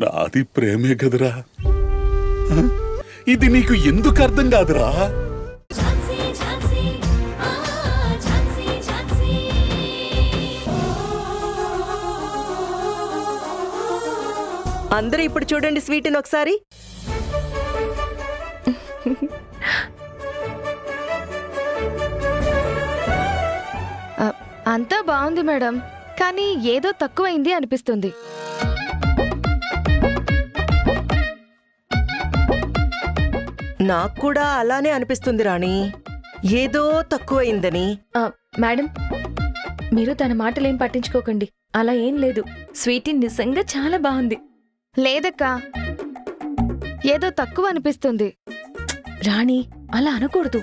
నాది ప్రేమే కదరా. ఇది నీకు ఎందుకు అర్థం కాదురా? అందరూ ఇప్పుడు చూడండి స్వీటీని ఒకసారి. అంతా బాగుంది మేడం, కానీ ఏదో తక్కువైంది అనిపిస్తుంది. నాకు కూడా అలానే అనిపిస్తుంది రాణి, ఏదో తక్కువైందని. మేడం, మీరు తన మాటలేం పట్టించుకోకండి. అలా ఏం లేదు. స్వీటీ నిజంగా చాలా బాగుంది. లేదక్కా, ఏదో తక్కువ అనిపిస్తుంది. రాణి, అలా అనకూడదు.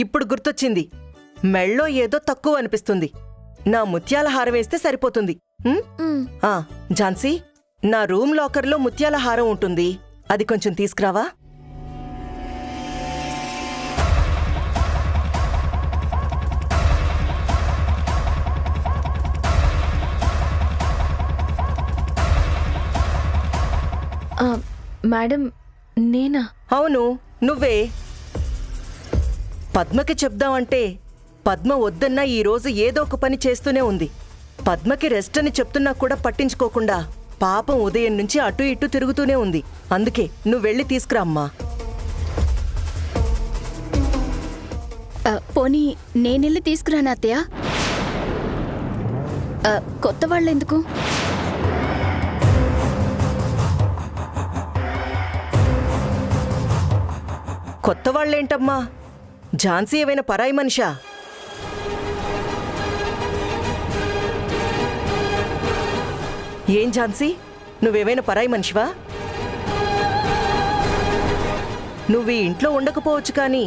ఇప్పుడు గుర్తొచ్చింది. మెళ్ళో ఏదో తక్కువ అనిపిస్తుంది. నా ముత్యాల హారం వేస్తే సరిపోతుంది. ఝాన్సీ, నా రూమ్ లాకర్లో ముత్యాల హారం ఉంటుంది, అది కొంచెం తీసుకురావా? మేడం, నేనా? అవును, నువ్వే. పద్మకి చెప్దామంటే పద్మ వద్దన్నా ఈరోజు ఏదో ఒక పని చేస్తూనే ఉంది. పద్మకి రెస్ట్ అని చెప్తున్నా కూడా పట్టించుకోకుండా పాపం ఉదయం నుంచి అటు ఇటు తిరుగుతూనే ఉంది. అందుకే నువ్వెళ్ళి తీసుకురా అమ్మా. పోనీ నేనెళ్ళి తీసుకురానా అత్తయ్య? కొత్త వాళ్ళెందుకు? కొత్త వాళ్ళేంటమ్మా? ఝాన్సీ ఏమైనా పరాయి మనిషా? ఏం ఝాన్సీ, నువ్వేమైనా పరాయి మనిషివా? నువ్వు ఈ ఇంట్లో ఉండకపోవచ్చు, కానీ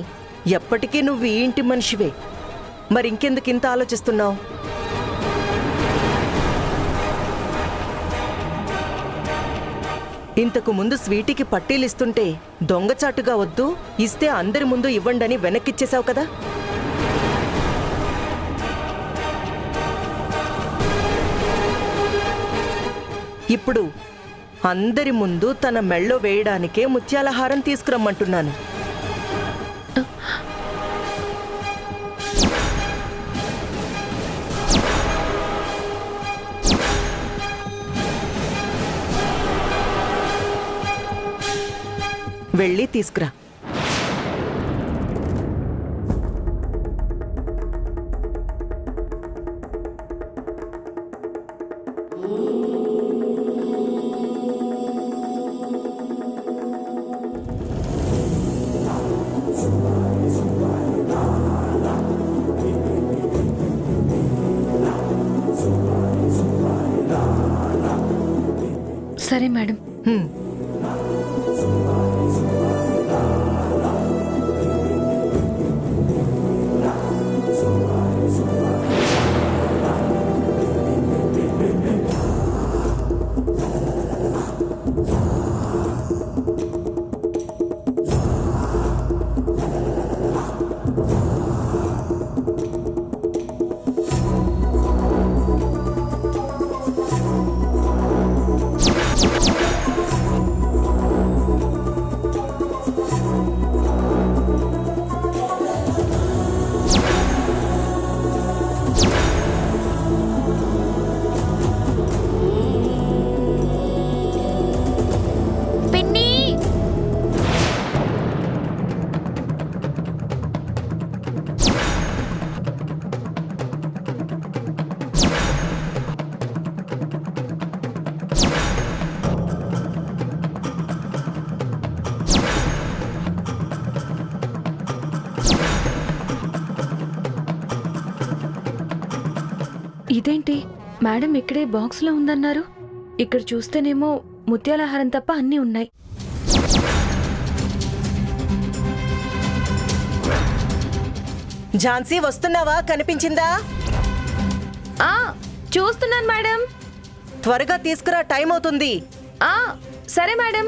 ఎప్పటికీ నువ్వు ఈ ఇంటి మనిషివే. మరింకెందుకు ఇంత ఆలోచిస్తున్నావు? ఇంతకు ముందు స్వీటీకి పట్టీలిస్తుంటే దొంగచాటుగా వద్దు, ఇస్తే అందరి ముందు ఇవ్వండని వెనక్కిచ్చేశావు కదా. ఇప్పుడు అందరి ముందు తన మెళ్ళో వేయడానికే ముత్యాల హారం తీసుకురమ్మంటున్నాను. వెళ్ళి తీసుకురా. సరే మేడం. ఇదేంటి మేడం ఇక్కడే బాక్స్లో ఉందన్నారు? ఇక్కడ చూస్తేనేమో ముత్యాలహారం తప్ప అన్నీ ఉన్నాయి. ఝాన్సీ, వస్తున్నావా? కనిపించిందా? చూస్తున్నాను మేడం. త్వరగా తీసుకురా, టైం అవుతుంది. సరే మేడం.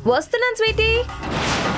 వస్తున్నాను స్వీటీ.